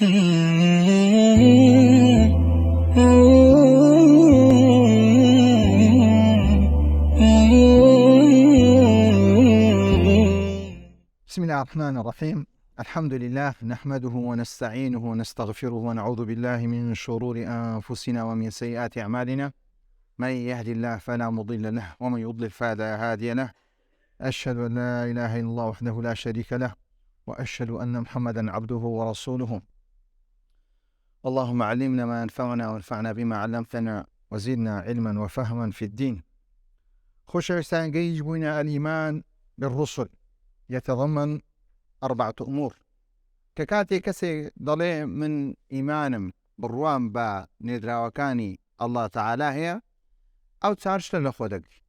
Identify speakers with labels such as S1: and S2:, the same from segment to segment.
S1: بسم الله الرحمن الرحيم. الحمد لله نحمده ونستعينه ونستغفره ونعوذ بالله من شرور أنفسنا ومن سيئات أعمالنا. من يهد الله فلا مضل له ومن يضلل فلا هادي له. أشهد أن لا إله إلا الله وحده لا شريك له، وأشهد أن محمدا عبده ورسوله. اللهم علمنا ما ينفعنا وانفعنا بما علمتنا وزدنا علما وفهما في الدين. خۆشەویستان گەیشت بووینە الإيمان بالرسل يتضمن 4 أمور. ككاتي كسي ضلي من إيمانم بڕوام بە نێردراوەکانی الله تعالى هي أو تارشتە لە خۆ دەگری،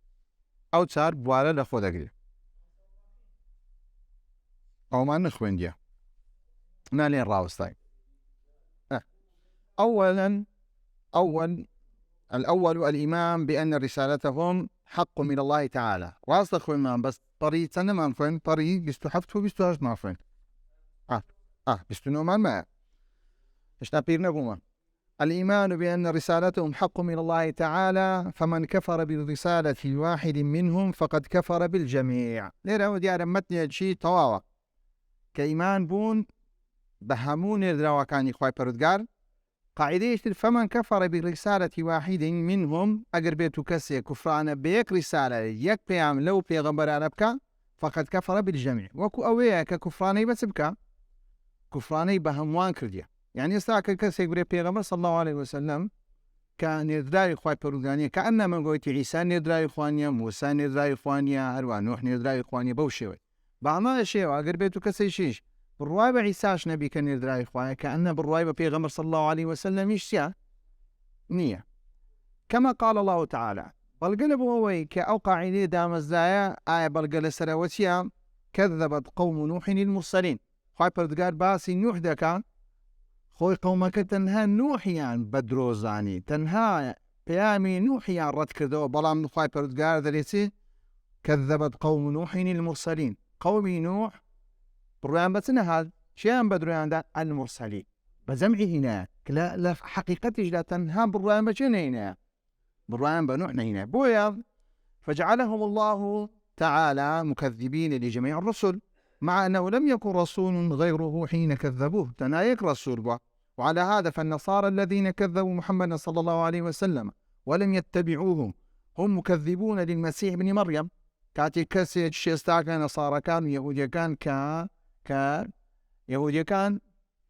S1: ئەو چار بوارە لە خۆ دەگرێت. ئەومان نخوێندیە نالێن ڕاوەستای. الأول الإيمان بأن رسالتهم حق من الله تعالى. راست خوين ما بس طريق سنة ما نفهم طريق 27 و 28 ما نفهم. 29 ما إيش نبيرنا بوما. الإيمان بأن رسالتهم حق من الله تعالى، فمن كفر بالرسالة واحد منهم فقد كفر بالجميع. ليرا ودي أرمتني شيء طواوة كإيمان بون بهمون الدراوة كان يخوي بردقار. قاعدة فمن كفر برسالة واحد منهم أجر بيتو كسي كفران بيك رسالة يك بيام لو بيغمبر عربك فقد كفر بالجميع. وكو أويا ككفراني بس بك كفراني بهموان كرديا. يعني يستاك كسي يقول بيغمبر صلى الله عليه وسلم كان يدري خوي بردقانية كأنما قلت عيسى يدري إخوانيا، موسى يدري إخوانيا، هروان نوح يدري إخوانيا بوشيوي بعما الشيء أجر بيتو كسي شيش بالرواية بعيساش نبي كان يدري إخوانه كأنه بالرواية بيغمر صلى الله عليه وسلم يشتيا نية. كما قال الله تعالى بلقلب هوي كأوقع إليه دام الزايا آية بلقل سراوتيا كذبت قوم نوح المرسلين. خوي بردقار باسي نوح دكا خوي قومك تنها نوحيان بدروزاني تنها بيامي نوحيان رد كردو بلام خوي بردقار ذريتي كذبت قوم نوح المرسلين. قومي نوح بروان بسنا هذا شيئا بدروان ده المرسلين بزمعي هنا لا حقيقتي لا تنها بروان بجنا هنا بروان بنوحنا هنا بويض. فجعلهم الله تعالى مكذبين لجميع الرسل، مع أنه لم يكن رسول غيره حين كذبوه تنايك رسول بوا. وعلى هذا فالنصارى الذين كذبوا محمد صلى الله عليه وسلم ولم يتبعوه هم مكذبون للمسيح ابن مريم. كاتي كسي شيستاك نصارى كان يهوديا كان يهوديا كان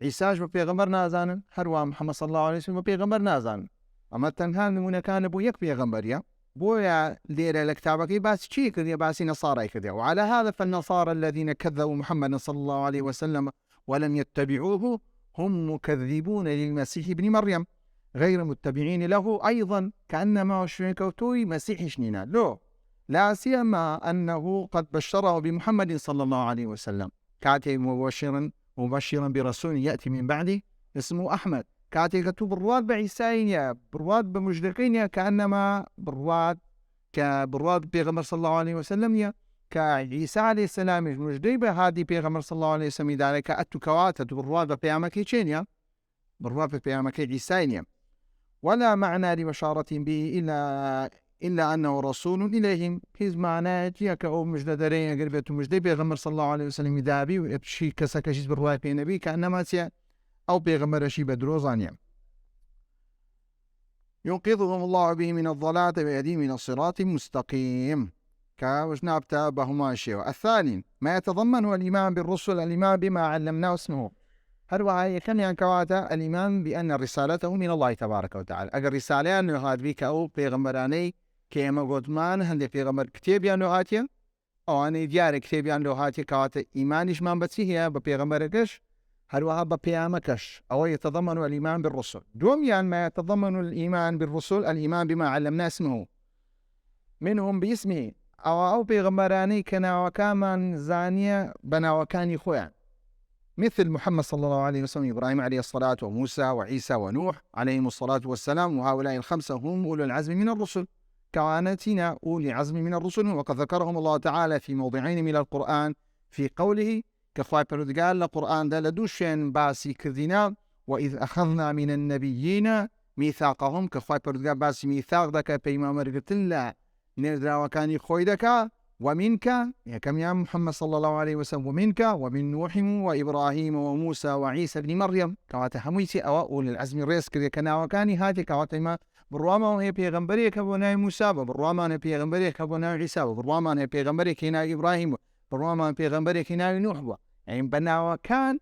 S1: عيساش ببيغمبر نازان هروا محمد صلى الله عليه وسلم ببيغمبر نازان. أما تنها نمونا كان بو يك بيغمبر يا بويا ليرة الكتابك باس شي كذا باسي نصارى كذا. وعلى هذا فالنصارى الذين كذبوا محمد صلى الله عليه وسلم ولم يتبعوه هم مكذبون للمسيح ابن مريم غير متبعين له أيضا، كأنما شركوتوي مسيح شنينا لو، لا سيما أنه قد بشره بمحمد صلى الله عليه وسلم كاتي مبشرا برسول يأتي من بعده اسمه أحمد. كاتي كتب برواد بعيساينيا برواد بمجدقينيا كأنما برواد بيغمر صلى الله عليه وسلم يا كعيسى عليه السلام مجدي بهادي بيغمر صلى الله عليه وسلم ذلك أتو كواتة برواد بقيامك تشينيا برواد بقيامك عيساينيا. ولا معنى لبشارة به إلا أنه رسول إليهم. هز معناه جيك أو مجددرين قربته مجدي بيغمر صلى الله عليه وسلم دابي ويبشي كسكشيز بالرواية في النبي كأنما سيا أو بيغمر شي بدروزانيا ينقذهم الله به من الضلال ويهديهم من الصراط المستقيم. كاوش نابتا بهما الشيء. الثاني ما يتضمن الإيمان بالرسل الإيمان بما علمناه اسمه. هل كان ينكواتا الإيمان بأن رسالته من الله تبارك وتعالى. أجر رسالة أنه هاد بيك أو بيغمراني كيما قدمان هندي بيغمر كتاب يانو هاتيا أو أنا ديار كتاب يانو هاتيا كواتا إيمانش من بتسيه ببيغمركش هل وها ببيامكش. أو يتضمن الإيمان بالرسل. دوم يعني ما يتضمن الإيمان بالرسل الإيمان بما علمنا اسمه منهم باسمه أو بيغمراني كنا وكامان زانية بنا وكان خويا مثل محمد صلى الله عليه وسلم إبراهيم عليه الصلاة وموسى وعيسى ونوح عليهم الصلاة والسلام. وهؤلاء الخمسة هم أولو العزم من الرسل كوانتنا أولي عزم من الرسل. وقد ذكرهم الله تعالى في موضعين من القرآن في قوله كخواي بردقال القرآن ده لدوشين باسي كردنا وإذ أخذنا من النبيين ميثاقهم كخوای پەروەردگار باسی میثاق دەکات پەیمانبەرگرتن لە نێردراوەکانی خۆی دەکات ومنك يا محمد صلى الله عليه وسلم ومنك ومن نوح وإبراهيم وموسى وعيسى بن مريم كواتا هميتي أو أولي العزم الرئيس كذا كنا وكاني هاتي كواتا ما بالرواما هي بيغمبري كبونا موسى بالرواما هي بيغمبري كبونا عيسى بالرواما هي بيغمبري كنا إبراهيم بالرواما هي بيغمبري كنا نوح يعني بنا وكان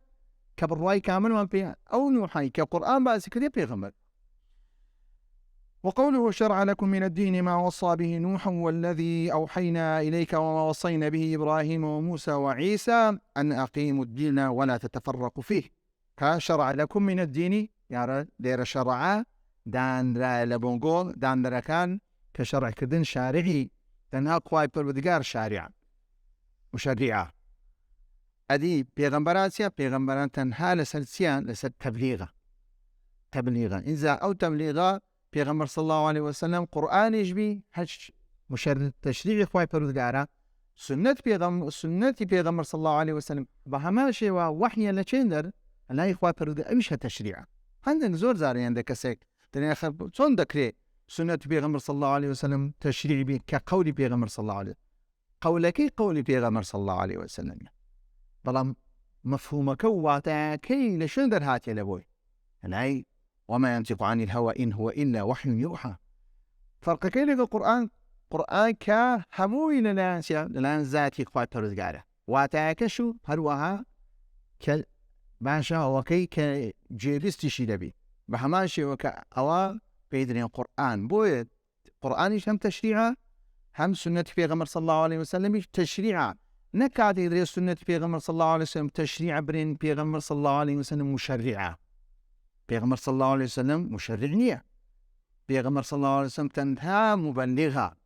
S1: كبرواي كامل وان أو نوحي كقرآن بس كذا بيغمبر. وقوله شرع لكم من الدين ما وصى به نوح والذي أوحينا إليك وما وصينا به إبراهيم وموسى وعيسى أن أقيموا الدين ولا تتفرقوا فيه. كشرع لكم من الدين يا دير شرع دان را لبونغول دان دركان كشرع كردن شارعي تنها قواي پروردگار شارع مشرعة أدي بيغمبراتيا بيغمبران تنها لسلسيان لسل تبليغا إذا أو تبليغا پیغمبر صلی الله علیه و سلم قرآنش بی هش مشرع تشریع خوای پروردگارا سنت پیغمبر صلی الله علیه و سلم به همه شی و وحی لچندر لای خوای پروردگار میشه تشریع هندن زور زاری هند کسک دنیا خب چون دکری سنت پیغمبر صلی الله علیه و سلم تشریع بی که قول پیغمبر صلی الله علیه قولکی قول پیغمبر صلی الله علیه و سلم بلام مفهومك واتاكي لشندر هاتي لبوي لای وما ينطق عن الهوى إن هو إلا وحي يوحى. فرق كيف القرآن كهموي للان ذاتي خواه پروردگاره واتاكشو هروها باشا وكي كجيبستشي لبي بهماشي وكا أوا بيدرين قرآن بويد قرآنش هم تشريعا هم سنة پیغمبر صلى الله عليه وسلم تشريعا نكاد يدري سنة پیغمبر صلى الله عليه وسلم تشريع برين پیغمبر صلى الله عليه وسلم مشرعا. پیغمبر صلى الله عليه وسلم مشرع نية پیغمبر صلى الله عليه وسلم تنها مبلغها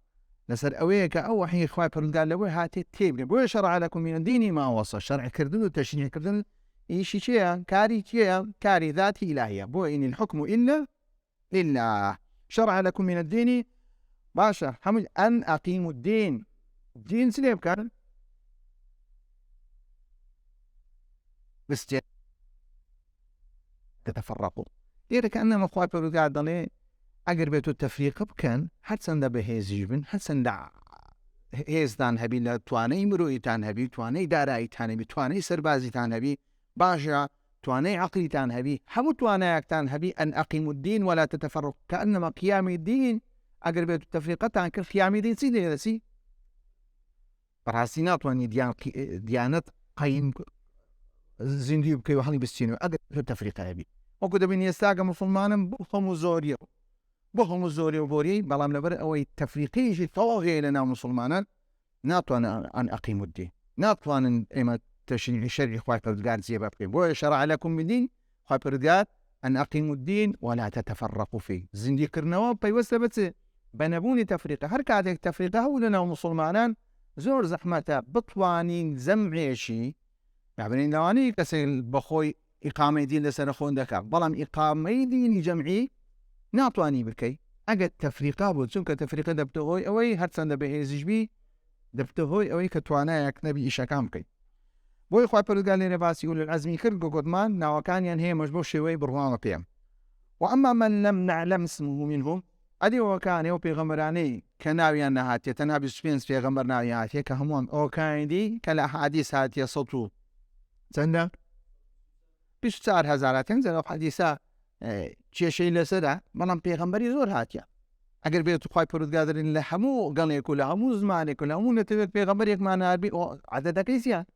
S1: لسر أويك أو وحي خواه پروردگار لوي هاتي تيب بو شرع لكم من الدين ما وصى شرع كردن وتشريع كردن إيشي چيا كاري ذاتي إلهية بو إن الحكم إلا لله. شرع لكم من الدين باشا حمد أن أقيموا الدين سليب كان بس تتفرقوا إذا كأنما أخوات پروردگار دلي أجر بيتو التفريق بكن حتى ده بهيز جبن حتى ده هيز دان هبي لا تواني مروي تان هبي تواني داري تان هبي تواني سربازي تان هبي باشا تواني عقلي تان هبي حمو تواني تان هبي أن أقيموا الدين ولا تتفرق كأنما قيام الدين أجر بيتو التفريق تان كقيام الدين سيدي هذا سي براسينات واني ديانات قيم زنديب كي وحني بستينو أجر التفريق هبي وكذا بين يستاق مسلمان بهم زوري وبوري بلام لبر أو التفريقي شيء طاغي لنا مسلمانا ناطوان أن أقيموا الدين ناطوان إما تشريع شرع خواه پروردگار زيبا بقيم بو شرع لكم من دين خواه پروردگار أن أقيموا الدين ولا تتفرقوا فيه زندي كرنوا بيوستا بس بنبوني تفريقه هر كاتك تفريقه هو لنا مسلمانا زور زحمته بطوانين زمعيشي يعني لواني كسي بخوي إقامة دين لسر خون دكا بلام إقامة دين جمعي ناطواني بكي أجد تفريقا بود چونك تفريقا دبتغوي أوي هرسان دبهيزج بي دبتغوي أوي كتوانا يك نبي إشا كام كي بوي خواه پروردگار لي رباس يقول العزمي كرقو قدمان ناوكان ينهي مجبور شوي برهوان قيام. وأما من لم نعلم اسمه منهم أدي وكان يو بيغمراني كناوي أنهاتي تنابي سبينس بيغمر ناوي هاتي كهمون أو كان دي كلا حديث هاتي صوتو تنده 24,000 تنزل حديثا شيء لسدا بلام پیغمبری زور هاتیا اگر بيت خوای پروردگار لله همو قال كل همو زمان كل همو نتبت پیغمبر یک معنی عربی عدد کیسیا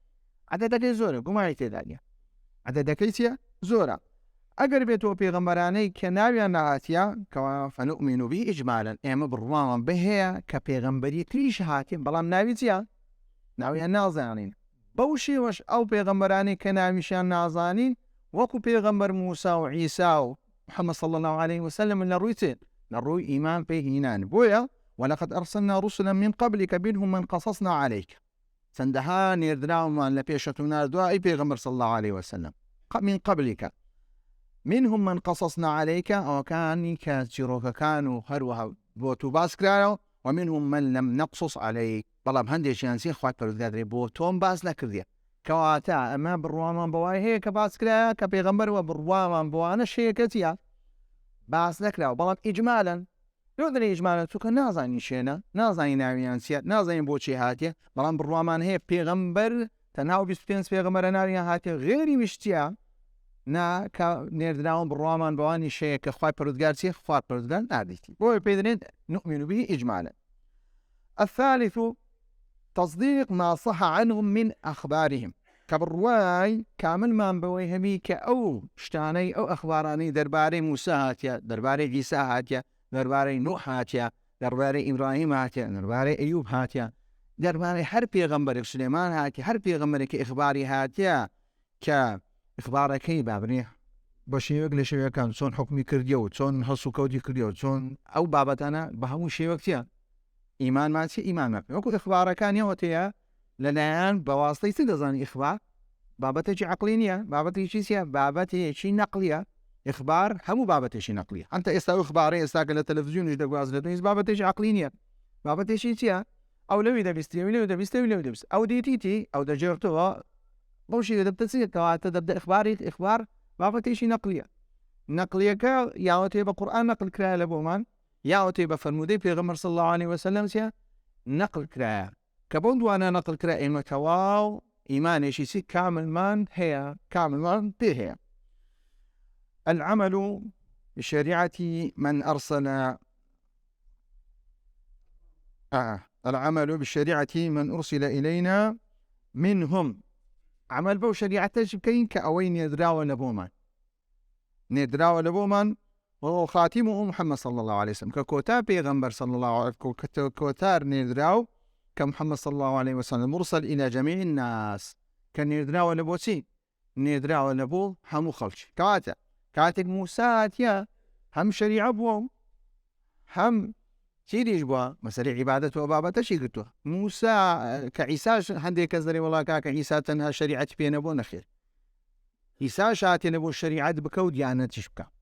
S1: عدد زوره گمای تدالیا عدد کیسیا زوره اگر بيت پیغمبرانی کناوی نهاتیا كما فنؤمن به اجمالا اما بالروان به كپیغمبری کلیش هاتیم بلام ناوی تیا ناوی نازانین بوشي وش او پیغمبرانی کناویشان نازانین وكو پیغمبر موسى وعيسى محمد صلى الله عليه وسلم نروي إيمان به هنان بويا ولقد أرسلنا رسلا من قبلك منهم من قصصنا عليك سندها نيردناهم أن لبيشتنا دعاء پیغمبر صلى الله عليه وسلم من قبلك منهم من قصصنا عليك أو كان كاتشيروك كانوا هروها بوتو باسكرانو ومنهم من لم نقصص عليك طلب هندي شانسي خوات پروردگار بوتون باس نكرديا کەواتە ئەمە بڕوامان بەوای هەیە کە باس کرایە کە پێغەمبەرەوە بڕوامان بۆوانە شەیەکەتیە باس نەکراوە بەڵام ئیجمالەن لۆ دەرێ ئیجمالە چونکە نازانی شوێنە نازانی ناویان چیە نازانین بۆچی هاتیە بەڵام بڕوامان هەیە پێغەمبەر تەنها 25 پێغەمبەرە ناویان هاتیە غێری وشتیە کە نێردراون بڕوامان بەوانی شەیە کە خوای پەروەردگار چیە خوای پەروەردگار نادیتی بۆیە پێ دەڵێن نؤمن به إجمالا. الثالث تصديق ما صح عنهم من أخبارهم كبرواي كامل ما بوي هبي كأو شتاني أو أخباراني درباري موسى هاتيا درباري عيسى هاتيا درباري نوح هاتيا درباري إبراهيم هاتيا درباري أيوب هاتيا درباري هر پیغمبر سليمان هاتيا هر پیغمبر كإخباري هاتيا كإخباري كي بابني بشيوك لشيوك كان صون حكمي كرديو صون حصو كودي كرديو صون أو بابتانا بهمو شيوك تيا إيمان ما شيء إيمان ما وكل إخبار كان يوتيا لنان بواسطة تدزان إخبار بابتي عقلية بابتي شيء بابتي شيء نقلية إخبار همو بابتي شيء نقلية أنت استوى إخباري استاك التلفزيون يجدك وازلتنيز بابتي شيء عقلية بابتي شيء أو لو إذا بيستوي لو إذا بيستوي أو ديتيتي أو دجرتها بوشي إذا بتصير تبدأ إخبار بابتي شيء نقلية كا ياوتي بقرآن نقل كلا لبومان ياوتي بفرمودي پیغمبر صلى الله عليه وسلم سيا نقل كرا كبوند وانا نقل كرا إيما كواو إيمان شيء كامل مان هي كامل مان هي العمل بشريعة من أرسل العمل بالشريعة من أرسل إلينا منهم عمل بو شريعة كين كأوين يدراو لبومان وهو خاتمه محمد صلى الله عليه وسلم ككوتار بيغمبر صلى الله عليه وسلم كوتار نيدراو كمحمد صلى الله عليه وسلم مرسل إلى جميع الناس كان نيدراو لبوتي نيدراو لبو همو خلش كاتك موسى يا هم شريعة بوهم هم تيريش بوا مسألة عبادة وبابة شي قلتوا موسى كعيسى هندي كزري والله كعيسى تنها شريعة بين أبو نخير عيسى شاتي نبو الشريعة بكود يعني تشبكه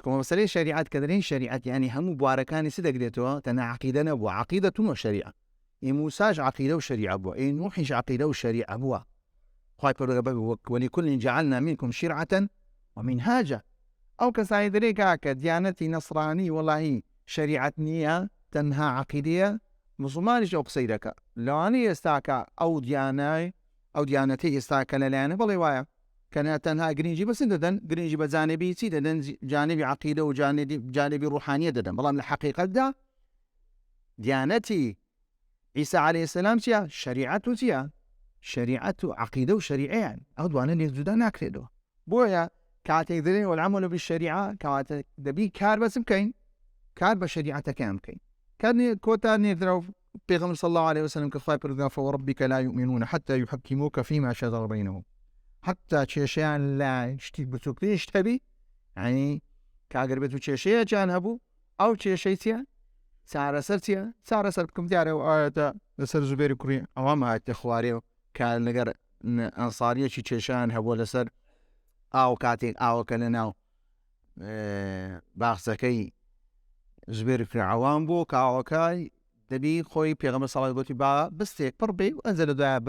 S1: كما مسألة شريعة كذلين شريعة يعني هم بواركان سيدك ديتوا تنا عقيدة نبوا عقيدة وشريعة موساش عقيدة وشريعة بوا نوحش عقيدة وشريعة بوا ولكل جعلنا منكم شرعة ومنهاجا أو كسايد ريكا كديانتي نصراني والله شريعة نية تنها عقيدية مسلمانش أو قصيدك لو أنا يستاكا أو ديانتي يستاكا للانا بلي وايا كانت تنها جرينجي بس ددن جرينجي بجانبي سي ددن جانبي عقيدة وجانبي روحانية ددن بلام الحقيقة دا ديانتي عيسى عليه السلام تيا شريعته تيا شريعته عقيدة وشريعة يعني أودوانا اللي جدا ناكردو بويا كاتي ذرين والعمل بالشريعة كاتي دبي كار بس مكين كار بشريعته كان مكين كان كوتا نيدرو بيغمر صلى الله عليه وسلم كخاي برغافة وربك لا يؤمنون حتى يحكموك فيما شجر بينهم حتى تشيشيان لا شتي بتوكليش تبي يعني كاغر بتو تشيشيا جان هبو أو تشيشيتيا سارة سرتكم ديارو آية لسر زبير كوري أوام آية خواريو كان لقر أنصارية تشيشيان هبو لسر أو كاتيك أو كلناو باخسكي زبير كوري عوام بو كاو كاي دبي خوي بيغمر صلى الله عليه وسلم بستيك بربي وأنزل دعا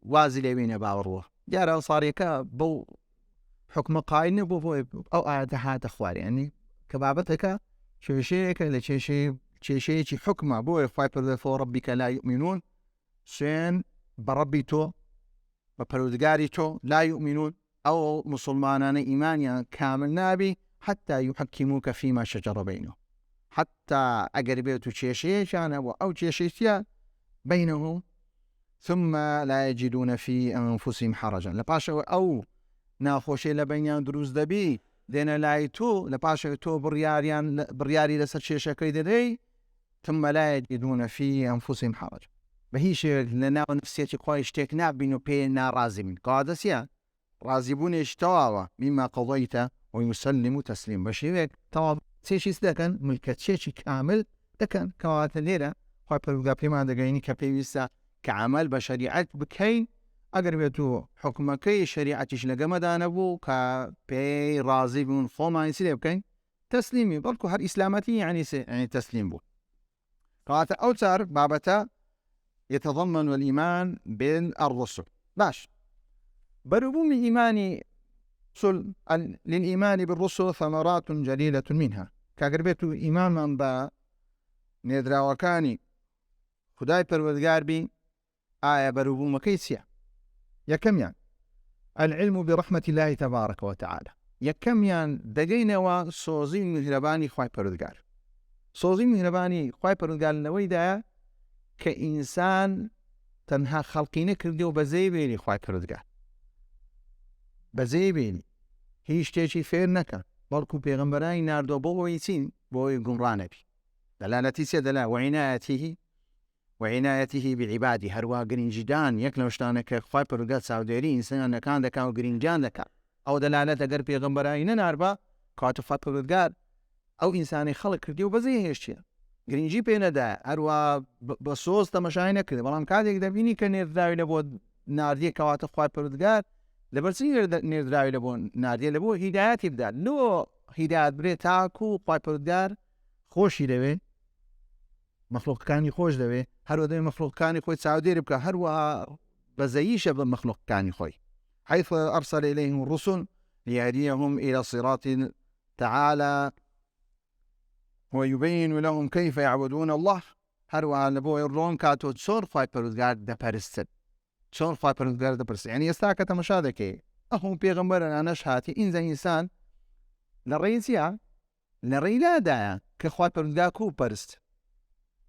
S1: وازي ليبين باوروه جار أنصاري كبو حكم قاين بو أو آية هات أخواري يعني كبابتك شيء شيء حكمه بو فايبر فو ربك لا يؤمنون سين بربيتو ببرودغاريتو لا يؤمنون أو مسلمانان إيمانيا كامل نابي حتى يحكموك فيما شجر بينه حتى أقربيتو شيء كان أو شيء بينهم ثم لا يجدون في أنفسهم حرجا لباشا أو ناخوشي لبينيان دروز دبي دينا لايتو لباشا تو برياري لسر شيشاكي دي ثم لا يجدون في أنفسهم حرجا بهيش لنا نفسيتي قويش تيكنا بينو بينا رازمين قادسيا رازبون اشتواوا مما قضيت ويسلم تسليم بشيرك طواب سيشي سدكن ملكت شيشي كامل دكن كوات الليلة خواه پرودگا پیمان دقاینی كبيوسا كعمل بشريعت بكين أقربيتو حكمكي شريعتش لقمدان بو كبي رازي بون فوما ينسي بكين تسليمي بلكو هر إسلامتي يعني تسليم بو قاعدة أوتر بابتا يتضمن الإيمان بالرسل. باش بروبوم إيماني للإيمان بالرسل ثمرات جليلة منها كاقربيتو إيمان من با نێدراوەکانی خدای پەروەردگار بین ئایا بەروبوومەکەی چییە؟ یەکەمیان العلم برحمة الله تبارك وتعالى، یەکەمیان دەگەینەوە سۆزی میهرەبانی خوای پەروەردگار. سۆزی میهرەبانی خوای پەروەردگار لەوەیدایە کە ئینسان تەنها خەڵقی نەکردی و بەزەی بێنی خوای پەروەردگار، بەزەی بێنی هیچ شتێکی فێر نەکە، بەڵکو پێغەمبەرانی ناردووە بۆ ئەوەی چین؟ بۆ ئەوەی گومڕا نەبی. دەلالەتی چێ دەلا؟ وعنایەتیه بعیبادی، هەروە گرنگیدان یەک لەو شتانە کە خوای پەروەردگار چاودێری ئینسانەکان دەکات و گرنگیان دەکات. ئەو دەلالەت ئەگەر پێغەمبەرانی نەناربە کاتە خوای پەروەردگار ئەو ئینسانی خەڵک کردی و بەزەی هێشتیە، گرنگی پێ نەدایە، هەروە بە سۆز تەماشای نەکرد. بەڵام کاتێک دەبینی کە نێردراوی لە بۆ ناردیە کەواتە خوای پەروەردگار لەبەرچی نێردراوی لە بۆ ناردیە لە بۆ هیدایەتی بدات. لۆ هیدایەت برێت تاکو و خوای پەروەردگار خۆشی دەوێ، مەخلوقەکانی خۆش دەوێ، هەروە دەوێ مەخلوقەکانی خۆی چاودێری بکە، هەروەها بەزەییشە بە مەخلوقەکانی خۆی. حيث أرسل إليهم الرسل ليهديهم إلى صراط تعالى ويبين لهم كيف يعبدون الله. هەروەها لە بۆ ڕۆن کاتۆ چۆن خوای پەروەردگار دەپەرستن، چۆن خوای پەروەردگار دەپەرستن. یعنی ئێستا کە تەماشا دەکەی ئەو پێغەمبەرانەش هاتی ئینجا ئینسان لە ڕێی چییە؟ لە ڕێی لادایە کە خوای پەروەردگار کوو پەرست،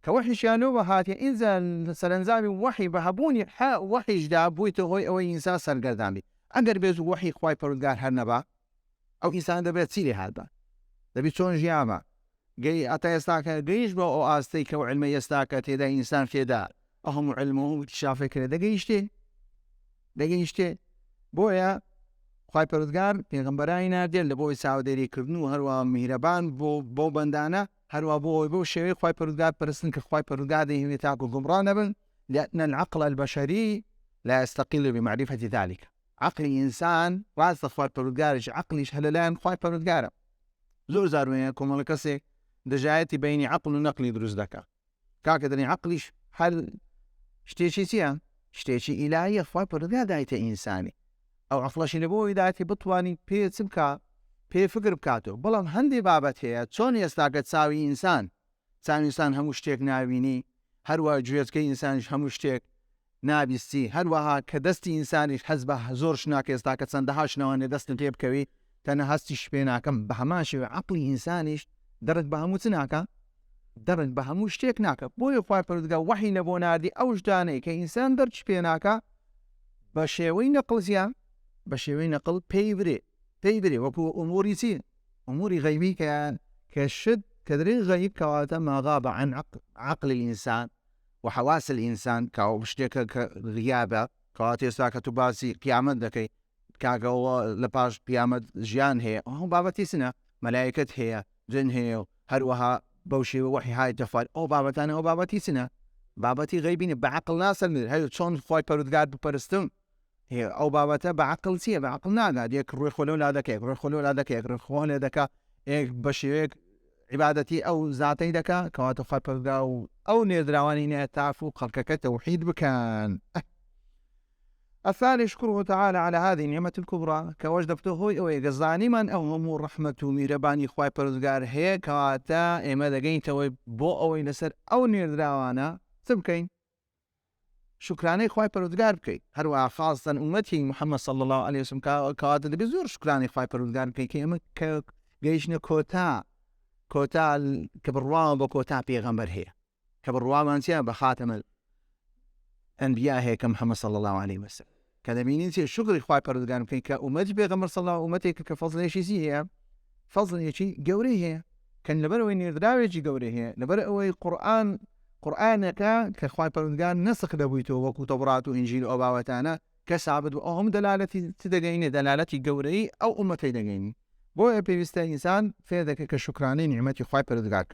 S1: کە وەحیشیانەوە هاتیە ئینجا سەرنجامی وەحی بە هەبوونی وەحیشدا بوویتە هۆی ئەوەی ئینسان سەرگەردان بی. ئەگەر بێز وەحی خوای پەروەردگار هەر نەبا ئەو ئینسان دەبێت چی لێ هاتبە؟ دەبی چۆن ژیامە گەی ئەتا ئێستاکە گەیشت بۆ ئەو ئاستەی کە علمە ئێستاکە تێدا ئینسان فێدا ئەو هەموو علم و اکتشافێک کرێ دەگەیشتێ. بۆیە خوای پەروەردگار پێغەمبەرانی ناردێت لە بۆی چاودێریکردن و هەروە میهرەبان بۆ بەندانە، هەروە بۆ شێوەی خوای پەروەردگار پەرستن کە خوای پەروەردگار دەیهێنێت تاکو گومڕا نەبن، لأن العقل البشري لا يستقل بمعرفة ذلك. عقل ئینسان ڕاستە خوای پەروەردگاریش عقلیش هە لەلایەن خوای پەروەردگارە. زۆر زاروێنە کۆمەڵە کەسێک دەژایەتی بینی عقل و نەقلی دروست دەکات، کاکە دەڵێن عقلیش هەر شتێکی چییە؟ شتێکی ئیلاییە، خوای پەروەردگار دایتە ئینسانی. ئەو عقلەشی لە بۆ دایەتی بتوانی پێ چ بکە، پێ فکر بکاتەوە. بەڵام هەندێک بابەت هەیە چۆن ئێستاکە چاوی ئینسان هەموو شتێک ناوینی، هەروە گوێچکەی ئینسانیش هەموو شتێک نابیستی، هەروەها کە دەستی ئینسانیش حەز بە زۆر شناکە ئێستاکە چەندەها شنەوەنێ دەستن تێ بکەوی تەنە هەستیش پێ ناکەم. بە هەمان شێوە عقلی ئینسانیش دەرک بە هەموو چ ناکە؟ دەرک بە هەموو شتێک ناکە. بۆیە خوای پەروەردگار وەحی لە بۆ ناردی ئەو شتانەی کە ئینسان دەرچ پێ ناکە بە شێوەی نەقڵ زیان بە شێوەی نەقڵ پێی برێ وەکو ئوموری چی؟ ئوموری غەیبی کە شت کە درێ غەیب کەواتە ما غاب عن عقل الإنسان وحواس الإنسان کە شتێکە کە غیابە، کەواتە ئێستا کە تو باسی قیامەت دەکەی کاگەوە لە پاش قیامەت ژیان هەیە، ئەو بابەتی سنە مەلایکەت هەیە، جن هەیە، هەروەها بەو شێوە وەحی هاتە خوار. ئەو بابەتانە ئەو بابەتی چنە؟ بابەتی غەیبینە، بە عەقڵ ناسەلمێت. هەیە چۆن خوای پەروەردگار بپەرستم؟ ئەو بابەتە بە عەقڵ چییە؟ بە عەقڵ ناگات. یەک ڕووی خۆ لەولا دەکەیت، ڕووی خۆ لەولا دەکەیت، ڕووی خۆ لێ دەکا، یەک بە شێوەیەک عیبادەتی ئەو زاتەی دەکا کەواتە خوای پەروەردگار و ئەو نێردراوانی نێتاف و خەڵکەکە تەوحید بکەن. الثالث شكره تعالى على هذه النعمة الكبرى كوجدبته هو ويجزاني من أو هم رحمة ميرباني خواي پروردگار هي كواتا إما دقين توي بو أو ينسر أو نيردراوانا تبكين شكراني خواي پروردگار بكي هروا خاصة أمتي محمد صلى الله عليه وسلم كواتا بزور شكراني خواي پروردگار بكي كيما جيشنا كوتا كبروان بكوتا بيغمبر هي كبروان مانسيا بخاتم الأنبياء هي كمحمد صلى الله عليه وسلم كذا مين شكر إخوة پروردگار بكين كأمتي بيغمبر صلى الله أمتي كفضل إيشي هي فضل إيشي جوري هي كان لبرو نيردراوي جي جوري هي لبرو قرآن كإخوة پروردگار نسخ دبويتو وكو توراة وإنجيل وأباوتانا كسابد وهم دلالتي تدقيني دلالتي جوري أو أمتي دقيني بو بيستا إنسان في ذلك كشكراني نعمتي إخوة پروردگار.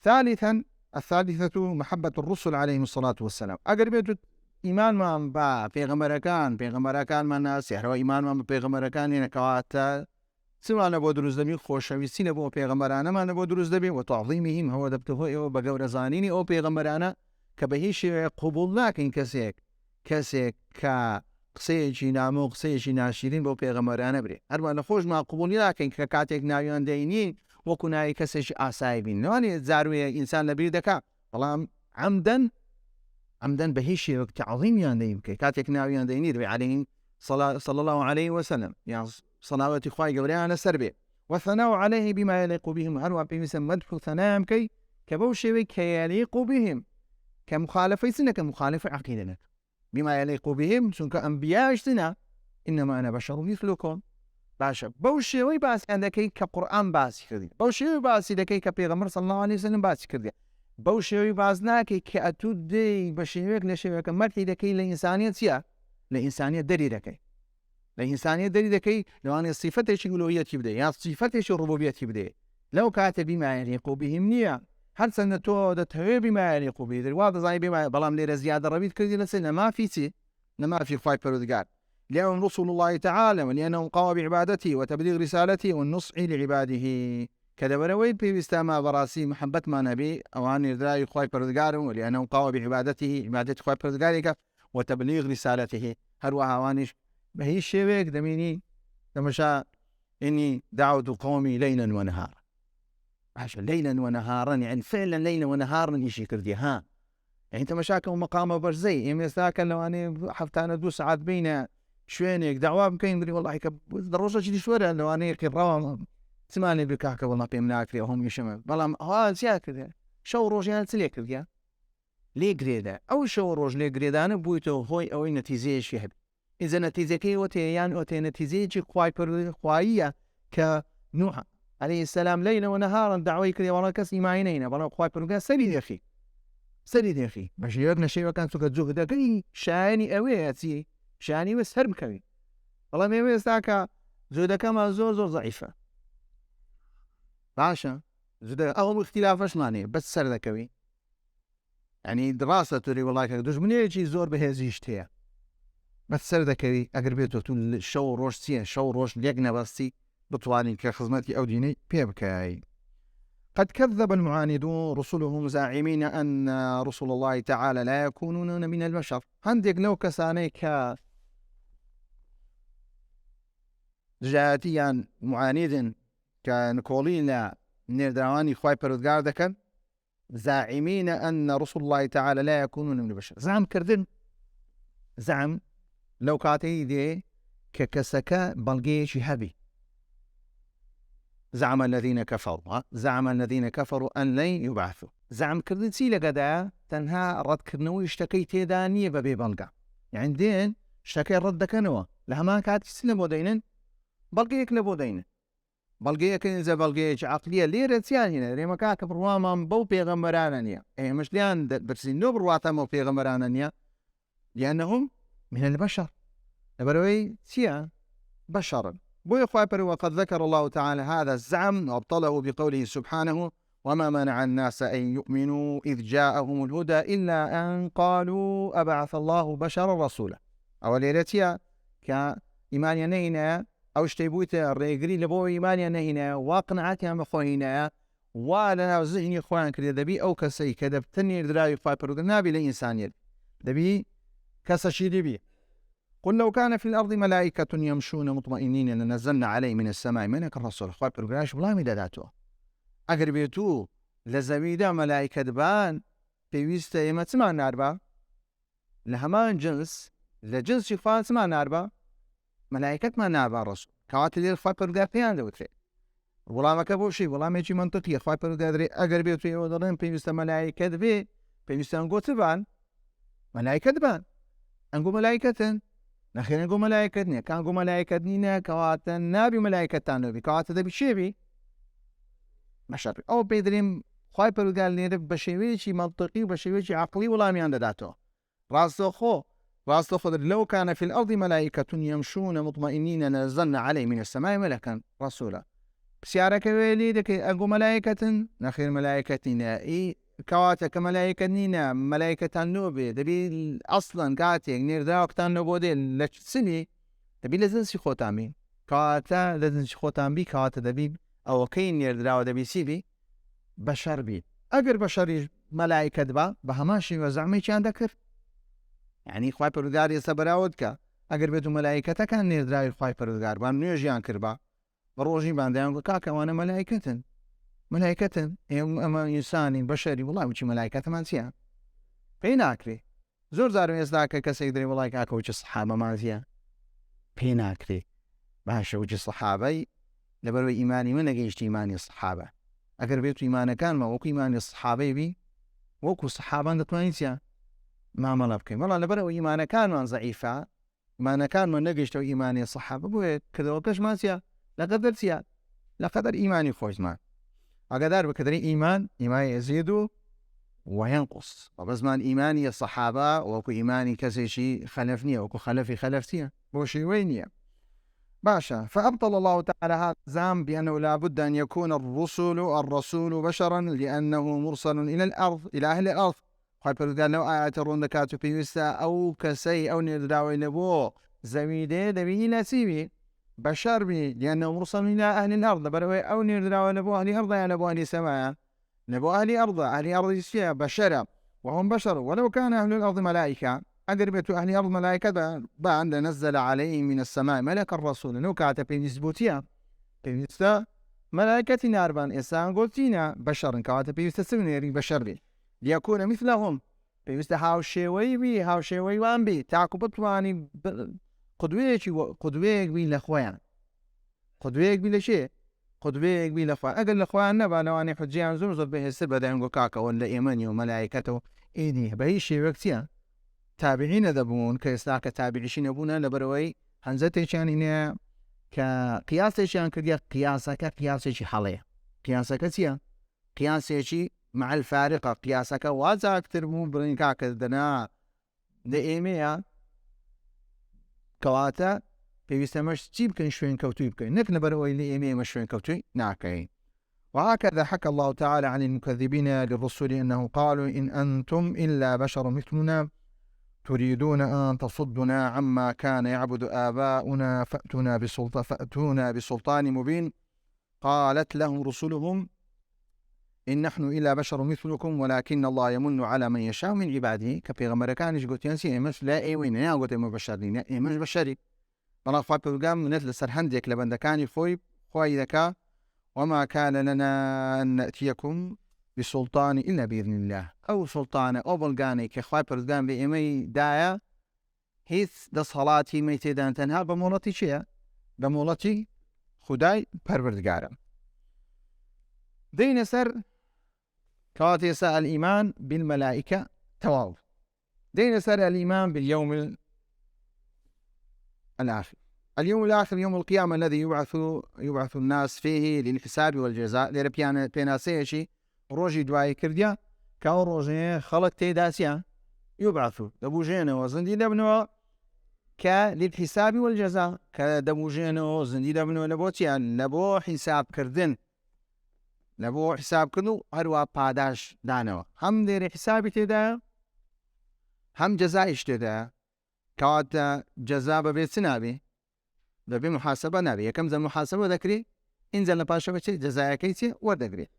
S1: ثالثا الثالثة محبة الرسل عليهم الصلاة والسلام. أقر بيجد إيمان ما با پیغمبرکان ما ناس هر إيمان ما پیغمبرکان نكواتا سواء نبود دروز دبي خوشويسي نبو پیغمبرانا ما نبود دروز دبي وتعظيمهم هو دبته بقور زانيني أو پیغمبرانا کە بە هیچ شێوەیە قبول ناکەین کەسێک کە قسەیەکی نامە و قسەیەکی ناشرین بۆ پێغەمبەرانە برێ هەروە لە خۆشمان قبولی ناکەین کە کاتێک ناویان دەینین وەکو ناوی کەسێکی ئاسایی بین نوانێت زاروێ ئینسان لەبیر دەکات بەڵام عەمدەن بە هیچ شێوەیەک تەعظیمیان دەی بکەیت کاتێک ناویان دەینی دەبێ عەلەیهی صلى الله عليه وسلم يعني صلوات خوای گەورەیان لەسەر بێ والثناء عليه بما يليق بهم هەروە پێویستە مەدح و ثەنایان بکەی کە بەو شێوەی کە يليق بهم کە مخالفەی چ نەکە مخالفەی عەقیدە نەکە بما يليق بهم چونکە ئەنبیاش چنە إنما أنا بشر مثلكم باشە بەو شێوەی باسییان دەکەی کە قورئان باسی کردی بەو شێوەی باسی دەکەی کە پێغەمبەر صلی الله عليه وسلم باسی کردی بەو شێوەی باز ناکەی کە ئەتوو دەی بە شێوەیەک لە شێوەیەکە مەدحی دەکەی لە ئینسانیەت چییە لە ئینسانیەت دەری دەکەی لە ئینسانیەت دەری دەکەی لەوانەیە صیفەتێکی ئولوهیەتی بدەیت یا صیفەتێکی ڕوبوبیەتی بدەیت لەو کاتە بما يليق بهم نییە هەرچەندە تۆ دەتەوێت بما يليق به وا دەزانی بما بەڵام لێرە زیادە ڕەویت کردی لەسەر نەمافی چی نەمافی خوای پەروەردگار لأنهم رسول الله تعالى ولأنهم قاموا بعبادته وتبليغ رسالته والنصح لعباده كدبروي بيستا ما براسي محبت ما نبي أوان إرداء خوای پەروەردگار ولأنهم قاموا بعبادته عبادة خوای پەروەردگارێکە وتبليغ رسالته هەروەها ئەوانیش بە هیچ شێوەیەک دەمینی دەمەشا إني دعوت قومي ليلا ونهارا باشا ليلا ونهارا يعني فعلا ليلا ونهارا يشي كردي ها يعني انت مشاكل مقام برزي يعني ساكن لو اني حفتانا 2 ساعات بين شوينك دعوة بكين دري والله دروجة جدي شوية لو اني قراءة سمعني بكاكا والله بيمناك هم يشمل بلام ها سياك شو روجيان تليك كردي ليه قريدا او شو روج ليه قريدا انا بويتو هوي او نتيجة شهب إذا نتيجة كي وتيان وتي نتيجة خواية كنوح عليه السلام ليلا ونهارا دعوي كذي ولا كسي معينينا بلا خواي برجع سريد يا أخي باش يرنا شيء وكان سوق الزوج ده كي شاني أوياتي شاني بس هرب كوي والله ما يستاك زوجة كما زور ضعيفة باشا زوجة أول اختلافش ماني بس سر ذكوي يعني دراسة تري والله كدوش من يجي زور بهذه اشتيا بس سر ذكوي أقربيته تقول شو روش ليقنا بسي بطواني كخدمتي أو ديني بيبكاي قد كذب المعاندون رسلهم زاعمين أن رسل الله تعالى لا يكونون من البشر عندك لو كسانيك جاتيا معاندين كنقولين نردواني خواي پەروەردگار دەکەن زاعمين أن رسل الله تعالى لا يكونون من البشر زعم كردن زعم لو كاتي دي ككسكا بلغيشي هبي زعم الذين كفروا أن لن يبعثوا زعم كردن سيلة قدا تنها رد كرنو يشتكي تيدانية ببي بلغا يعني دين اشتكي رد كنوا لها ما كانت سلم ودينن بلغيك لبودين بلغيك إذا بلغيك عقلية ليرة سيانينا ريما كاك برواما بو بيغمرانانيا ايه مش ليان برسينو برواتا بيغمرانانيا لأنهم من البشر نبروي سيان بشرا بو خوابر وقد ذكر الله تعالى هذا الزعم وابطله بقوله سبحانه وما منع الناس أن يؤمنوا إذ جاءهم الهدى إلا أن قالوا أبعث الله بشرا رسولا أو ليلتيا كإيمانيا نهينا أو اشتيبوتا الرئيقري لبو إيمانيا نهينا واقنعاتها مخوهينا ولنا ذهني إخوان كريا دبي أو كسي كدب تنير دراي خوابر نابي لإنسانيا دبي كسشي دبي قل لو كان في الأرض ملائكة يمشون مطمئنين لنزلنا عليه من السماء منك الرسول خواب برقراش بلا مداداته أقربيتو لزميدا ملائكة دبان بيويستا يما تسمع ناربا لهمان جنس لجنس شفان تسمع ناربا ملائكة ما ناربا الرسول كواتي دي خواب برقراش بيان دوتري ولا ما كبوشي ولا ما يجي منطقي خواب برقراش أقربيتو يودرين بيويستا ملائكة دبي بيويستا نقو تبان ملائكة دبان أنقو ملائكة نخير نقول ملائكتني كان نقول ملائكتني كواتا نبي ملائكة نبي كواتا دبي شيبي مشابه أو بيدريم خواي پەروەردگار لێرە بە شێوەیەکی منطقی و بە شێوەیەکی عقلی وەڵامیان دەداتەوە ڕاستەخۆ لو كان في الأرض ملائكة يمشون مطمئنين نزلنا عليه من السماء ملكا رسولا بسيارك ويلي دكي أقو ملائكة نخير ملائكتنا كواتا كملائكتنا ملائكة النوبي دبي أصلا كاتي نير داوكتان نوبودي لسني دبي لزنسي خوتامي كواتا لزنسي خوتامي كواتا دبي أو كين نير داو دبي سيبي بشر بي أقر بشري مەلایکەت بە هەمان شێوە زەعمێکیان دەکرد. یعنی خوای پەروەردگار ئێستا بەراورد کە ئەگەر بێت و مەلایکەتەکان نێردراوی خوای پەروەردگاربان نوێژیان کردبا بە ڕۆژی باندیان گوت کاکەوانە مەلایکەتن ئەمە ئینسانی بەشەری وڵام چی مەلایکەتمان چییە پێی ناکرێ. زۆر جار ئێستا کە کەسێک دەرێ وڵای کاکە وچە سەحابەمان چییە پێی ناکرێ. باشە وچە سەحابەی لەبەرەوەی ئیمانی من نەگەیشتی ئیمانی سەحابە. ئەگەر بێت و ئیمانەکانمە وەکو ئیمانی سەحابەی بی وەکو سەحابان دەتوانین چییە مامەڵە بکەین. بەڵام لەبەرەوەی ئیمانەکانمان زەعیفە، ئیمانەکانمان نەگەیشتەوە ئیمانی سەحابە بۆیە کردەوە کەشمان چییە لەقەدەر چییە لەقەدەر ئیمانی خۆشمان. ئاگادار بە کە دەری ئیمانی یەزید و وەینقوس بە زمان ئیمانی سەحابە وەکو ئیمانی کەسێکی خەلەف نییە، وەکو خەلەفی خەلەف چییە بۆ شێوەی نییە. باشا فأبطل الله تعالى هذا الزعم بأنه لا بد أن يكون الرسول بشرا لأنه مرسل إلى الأرض إلى أهل الأرض. خواهي پروردگار لو آيات الرندكات في وستا أو كسي أو نرداوي نبو زميده دبي نسيبي بشر بي لأنه مرسل إلى أهل الأرض بروي أو نرداوي نبو أهل الأرض يعني نبو أهل السماء نبو أهل أرض يسيا بشرا وهم بشر. ولو كان أهل الأرض ملائكة أقربت أهل الأرض ملائكة بعد نزل عليهم من السماء ملك الرسول نو كاتب بينسبوتيا بينستا ملائكة ناربان إنسان قلتينا بشر كاتب بيستسمني بشر بي ليكون مثلهم بيست هاو شيوي وان بي تعقبت واني قدويك بي لأخوان قدويك بي لشيء قدويك بي لأخوان أقل الأخوان نبا نواني حجيان زرزر به السر بدأ كاكا ولا إيماني وملائكته إيدي بهي شيء وقتيا تابعين دەبوون کە ئێستا کە تابعیشی نەبوونە لەبەرەوەی هەنجەتێکیان هینەیە کە قیاسێکیان کردیە قیاسەکە قیاسێکی هەڵەیە. قیاسەکە چییە؟ قیاسێکی مع الفارقة قیاسەکە وازاکتر بوو بڵین کاکە دەنا لە ئێمەیە کەواتە پێویستەمەش چی بکەین شوێن کەوتوی بکەین نەک لەبەرەوەی لە ئێمەیەمە شوێن کەوتوی ناکەین. وهكذا حكى الله تعالى عن المكذبين للرسل أنه قالوا إن أنتم إلا بشر مثلنا تريدون أن تصدنا عما كان يعبد آباؤنا فأتونا بسلطان مبين. قالت لهم رسلهم إن نحن إلا بشر مثلكم ولكن الله يمن على من يشاء من عباده. كبيغمبر كانش قلت ينسي إمش لا إيوين يا قلت إمش بشرين إمش بشري بلا فايب قام نتل سرهندك لبندكاني خوي ذكاء وما كان لنا أن نأتيكم بسلطان إلا بإذن الله أو سلطان أو بلغاني كخواي پردگان بإيمي دايا هيث دا صلاتي ميتدان تنها بمولتي شيء بمولتي خداي پروردگارم. دين سر كواتي سأل الإيمان بالملائكة تواو دين سر الإيمان باليوم الآخر. اليوم الآخر يوم القيامة الذي يبعث الناس فيه للحساب والجزاء لربيان بيناسيشي ڕۆژی دوایی کردیا کە ئەو ڕۆژەیە خەڵک تێداسیە یوبعثو دەبوژێنەوە زندی دەبنەوە کە للحسابی والجزاء کە دەبوژێنەوە زندی دەبنەوە لە بۆچیان لە بۆ حیسابکردن لە بۆ حیسابکردن و هەروە پاداش دانەوە هەم لێرە حیسابی تێدایە هەم جەزایش تێدایە کەواتە جەزا بەبێ چ نابێ بەبێ محاسبە نابێ یەکەم زە محاسبە دەکرێت ئینجا لە پاشەوە چ جەزایەکەی چێ وەردەگرێت.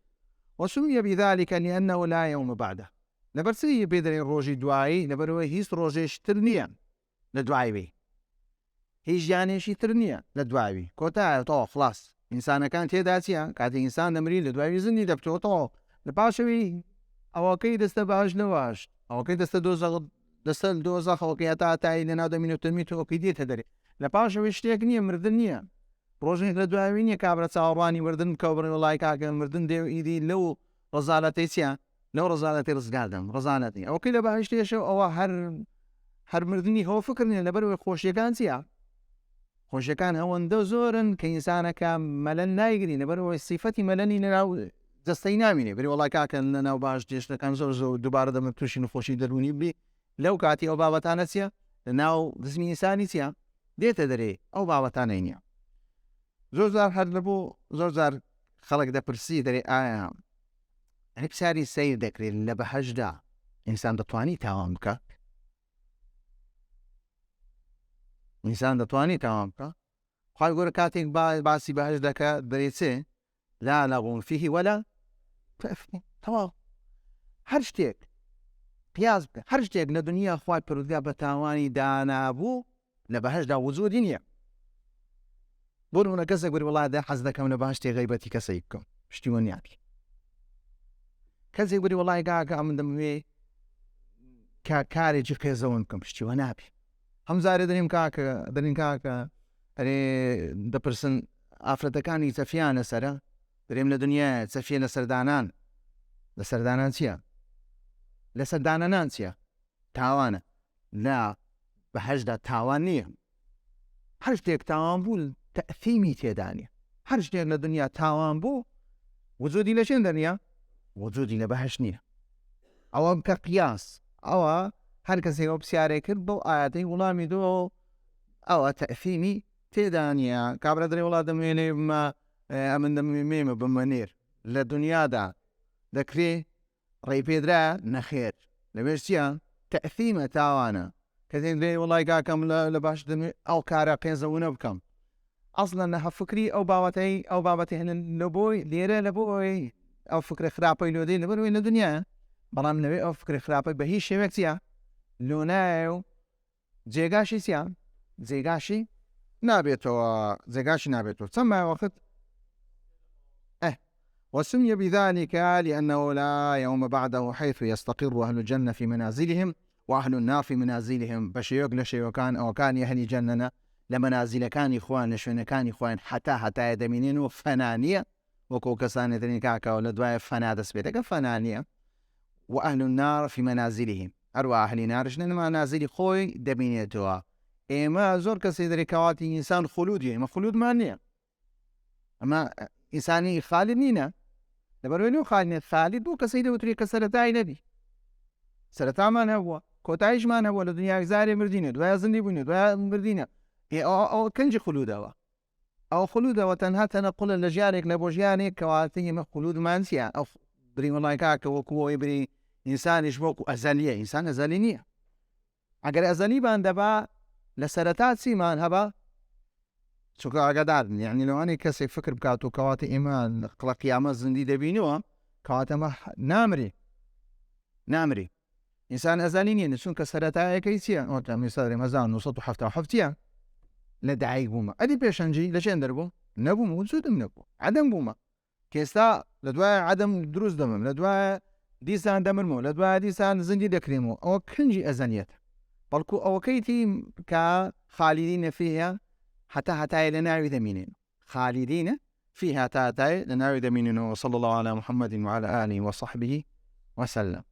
S1: وسمي بذلك لأنه لا يوم بعده لبرسي بدري روجي دواي لبروي هيس روجيش ترنيا لدواي بي هيش يعني شي ترنيا لدواي بي كوتا تو خلاص إنسان كان تيداسيا كانت إنسان نمري لدواي زني دبتو تو لباشوي أو كي دستباش نواش أو كي دستل دوزا خوكياتا تاي لنا دومينو تنميتو أو كي دي تدري لباشوي اشتياك مردنيا ڕۆژێک لە دوایوینە کابرا چاوەڕوانی مردن کەوبڕن وڵای کاکە مردن دێ ئیدی لەو ڕزالەتەی چیە لەو ڕزالەتی ڕزگاردەم ڕزانەتی ئەوکەی لە بەهشتێشەوە ئەوە هەر مردنی هەوە فکردنی لەبەرەوەی خۆشیەکان چیە خۆشیەکان ئەوەندە زۆرن کە ئینسانەکە مەلەل نایگری لەبەرەوەی سیفەتی مەلەنی لەناو دەستەی نامینێ بری وڵای کاکە لەناو بەهشتێشتەکان زۆر دووبارە دەمە تووشی نەخۆشی دەرونی بی لەو کاتی ئەو بابەتانە چیە لەناو دەستمی ئینسانی چیە دێتە دەرێ ئەو بابەتانەی نییە. زۆر جار هەر لەبوو زۆر جار خەڵک دەپرسی دەرێ ئایا ئەنی پرسیاری سەیر دەکرێت لە بەهەشدا ئینسان دەتوانی تاوان بکە ئینسان دەتوانی تاوان بکە خوای گەورە کاتێک باسی بەهەشت دەکات دەرێ چێ لا لەغون فیه وەلا تەواو هەر شتێک قیاس بکە، هەر شتێک لە دنیا خوای پەروەردگار بە تاوانی دانابوو لە بەهەشدا وجودی نییە. بۆ نمونە کەسێک وەری وڵاتدا حەز دەکەم لە باشتێ غەیبەتی کەسێک بکەم، پشتیوە نیابی. کەسێک وەری وڵای گاکە من دەمەوێ کارێکی قێزەوە بکەم، پشتیوە نابی. هەمزارێ دەرین کاکە ئەرێ دەپرسن ئافرەتەکانی چەفیان لەسەرە، دەرێم لە دنیا چەفیە لە سەردانان. لە سەردانان چییە؟ لە سەردانانان چییە؟ تاوانە. لا بەهەشدا تاوان نییە. هەر شتێک تاوان بوو تەئثیمی تێدا نیە. هەر شتێک لە دنیا تاوان بوو وجودی لە چێن دەرنیا؟ وجودی لە بەهەشت نییە. ئەوە بکە قیاس. ئەوە هەر کەسێک ئەو پرسیارەی کرد بەو ئاەتەی وڵامی دۆ ئەوە تەئثیمی تێدا نییە. کابرا دەرێ وڵات دەمێنێ ئەمن دەمێمە بمەنێر لە دنیادا دەکرێ ڕێی پێدرا نەخێر لەوێش چییە؟ تەئثیمە، تاوانە. کەسێک دەرێ وڵای گاکەم لە باش دەمێ ئەو کارە قێزەونە بکەم. ئەسڵەن نەها فکری ئەو بابەتی هەنن لە بۆی لێرە لە بۆی ئەو فکرە خراپەی لۆدەی لەبەرەوەی لە دنیا، بەڵام لەوێ ئەو فکرە خراپەی بە هیچ شێوەیەک چییە؟ لۆ نایە و جێگاشی چییە؟ جێگاشی نابێتەوە. چەند وەخت وسمي بذلك لأنه لا يوم بعده حيث يستقر أهل الجنة في منازلهم وأهل النار في منازلهم. بشيوك لشيوكان أو كان أهل جنة لمنازل كان إخوان لشون كان إخوان حتى يدمينين فنانية وكو كسان ذنكاكا ولدواء فنادة سبيتك فنانية. وأهل النار في منازلهم أرواح أهل النار شنو منازل خوي دمينيتوا. إما زور كسيدري كواتي إنسان خلودي ما خلود مانية، أما إنساني خالد نينا لبروني خالد بو كسيدة وتري كسرتاي نبي سرتا ما نبوا كوتايش ما نبوا لدنيا زاري مردينة دوايا زندي بني دوايا مردينة أو كنجي خلودها أو خلودها وتنها تنقل لجارك لبوجيانك كواتي ما خلود ما نسيا أو بري والله كاك وكو يبري إنسان يشبوك أزلية إنسان أزلينية أجر أزلي باندبا لسرتات سيمان هبا شو قاعد يعني لو أنا كسي فكر بكاتو كواتي إيمان قيامة زندي دبينوها كواتي ما نامري إنسان أزاليني نشون كسرتها كيسيا أو تعمل صدري مزان وسطو حفتها وحفتيا لدعي بوما أدي بيشنجي لشين دربو نبو موجود نبو عدم بوما كيستا لدواء عدم دروس دمم لدواء ديسان دمرمو لدواء ديسان زندي دكريمو أو كنجي أزانيت بلكو أو كيتي كخالدين فيها حتى لناوي ذمينين خالدين فيها حتى لناوي ذمينين. وصلى الله على محمد وعلى آله وصحبه وسلم.